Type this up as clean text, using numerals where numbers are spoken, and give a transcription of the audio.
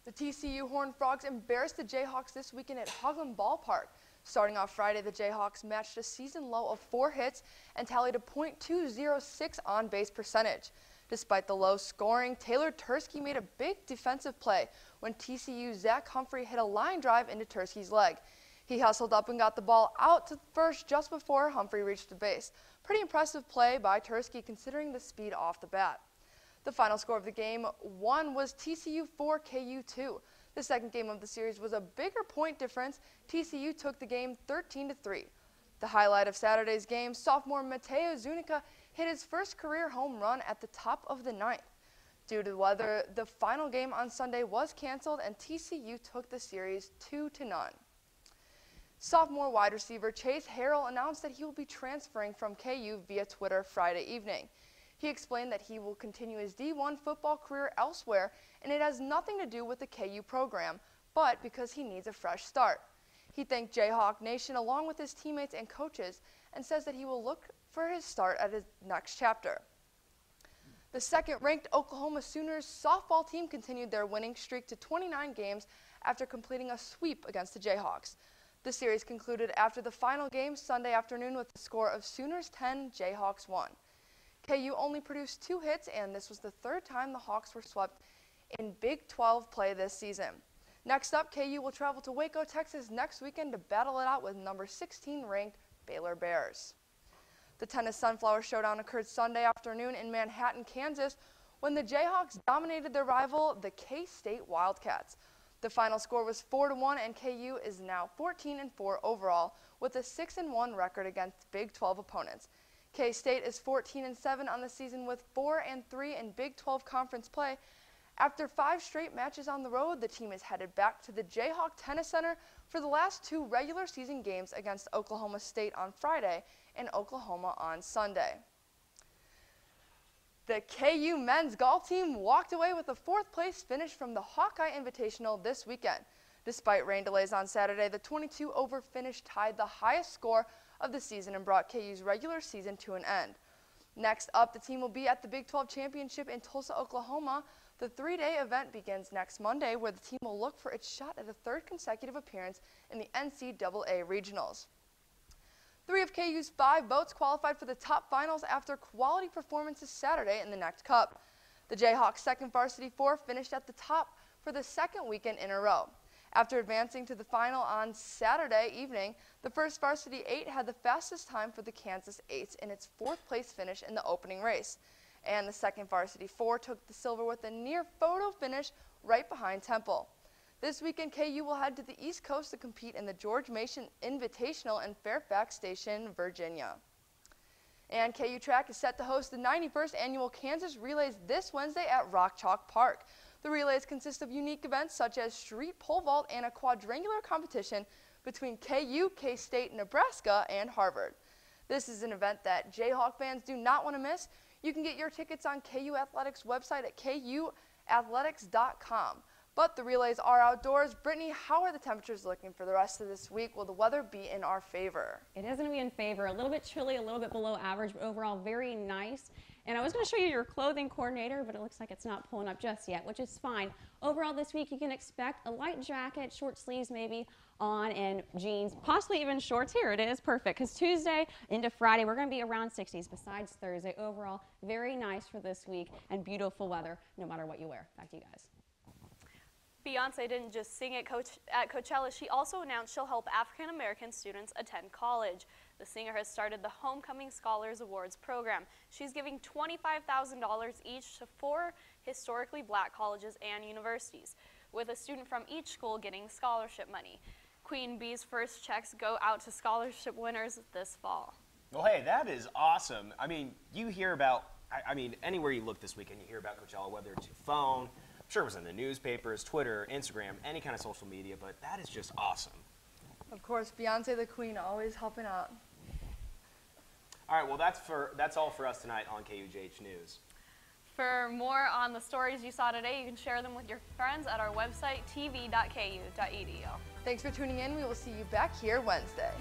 The TCU Horned Frogs embarrassed the Jayhawks this weekend at Hoagland Ballpark. Starting off Friday, the Jayhawks matched a season low of 4 hits and tallied a .206 on-base percentage. Despite the low scoring, Taylor Tursky made a big defensive play when TCU's Zach Humphrey hit a line drive into Tursky's leg. He hustled up and got the ball out to first just before Humphrey reached the base. Pretty impressive play by Tursky considering the speed off the bat. The final score of the game 1 was TCU 4, KU 2. The second game of the series was a bigger point difference. TCU took the game 13-3. The highlight of Saturday's game, sophomore Mateo Zuniga hit his first career home run at the top of the 9th. Due to weather, the final game on Sunday was canceled and TCU took the series 2-0. Sophomore wide receiver Chase Harrell announced that he will be transferring from KU via Twitter Friday evening. He explained that he will continue his D1 football career elsewhere, and it has nothing to do with the KU program, but because he needs a fresh start. He thanked Jayhawk Nation along with his teammates and coaches and says that he will look for his start at his next chapter. The second-ranked Oklahoma Sooners softball team continued their winning streak to 29 games after completing a sweep against the Jayhawks. The series concluded after the final game Sunday afternoon with a score of Sooners 10, Jayhawks 1. KU only produced 2 hits, and this was the third time the Hawks were swept in Big 12 play this season. Next up, KU will travel to Waco, Texas next weekend to battle it out with number 16 ranked Baylor Bears. The Tennis Sunflower Showdown occurred Sunday afternoon in Manhattan, Kansas, when the Jayhawks dominated their rival, the K-State Wildcats. The final score was 4-1, and KU is now 14-4 overall with a 6-1 record against Big 12 opponents. K-State is 14-7 on the season with 4-3 in Big 12 conference play. After 5 straight matches on the road, the team is headed back to the Jayhawk Tennis Center for the last 2 regular season games against Oklahoma State on Friday and Oklahoma on Sunday. The KU men's golf team walked away with a 4th place finish from the Hawkeye Invitational this weekend. Despite rain delays on Saturday, the 22-over finish tied the highest score of the season and brought KU's regular season to an end. Next up, the team will be at the Big 12 Championship in Tulsa, Oklahoma. The 3-day event begins next Monday, where the team will look for its shot at a 3rd consecutive appearance in the NCAA Regionals. 3 of KU's 5 boats qualified for the top finals after quality performances Saturday in the Next Cup. The Jayhawks' second varsity 4 finished at the top for the 2nd weekend in a row. After advancing to the final on Saturday evening, the first varsity 8 had the fastest time for the Kansas 8s in its 4th place finish in the opening race. And the second varsity 4 took the silver with a near photo finish right behind Temple. This weekend, KU will head to the East Coast to compete in the George Mason Invitational in Fairfax Station, Virginia. And KU Track is set to host the 91st Annual Kansas Relays this Wednesday at Rock Chalk Park. The relays consist of unique events such as street pole vault and a quadrangular competition between KU, K-State, Nebraska, and Harvard. This is an event that Jayhawk fans do not want to miss. You can get your tickets on KU Athletics website at kuathletics.com. But the relays are outdoors. Brittany, how are the temperatures looking for the rest of this week? Will the weather be in our favor? It is going to be in favor. A little bit chilly, a little bit below average, but overall very nice. And I was going to show you your clothing coordinator, but it looks like it's not pulling up just yet, which is fine. Overall this week, you can expect a light jacket, short sleeves maybe on, and jeans, possibly even shorts. Here it is, perfect, because Tuesday into Friday, we're going to be around 60s besides Thursday. Overall, very nice for this week and beautiful weather no matter what you wear. Back to you guys. Beyonce didn't just sing at Coachella, she also announced she'll help African American students attend college. The singer has started the Homecoming Scholars Awards program. She's giving $25,000 each to 4 historically black colleges and universities, with a student from each school getting scholarship money. Queen Bee's first checks go out to scholarship winners this fall. Well, hey, that is awesome. I mean, you hear about, anywhere you look this weekend, you hear about Coachella, whether it's your phone, I'm sure it was in the newspapers, Twitter, Instagram, any kind of social media, but that is just awesome. Of course, Beyonce the Queen, always helping out. All right, well, that's all for us tonight on KUJH News. For more on the stories you saw today, you can share them with your friends at our website, tv.ku.edu. Thanks for tuning in. We will see you back here Wednesday.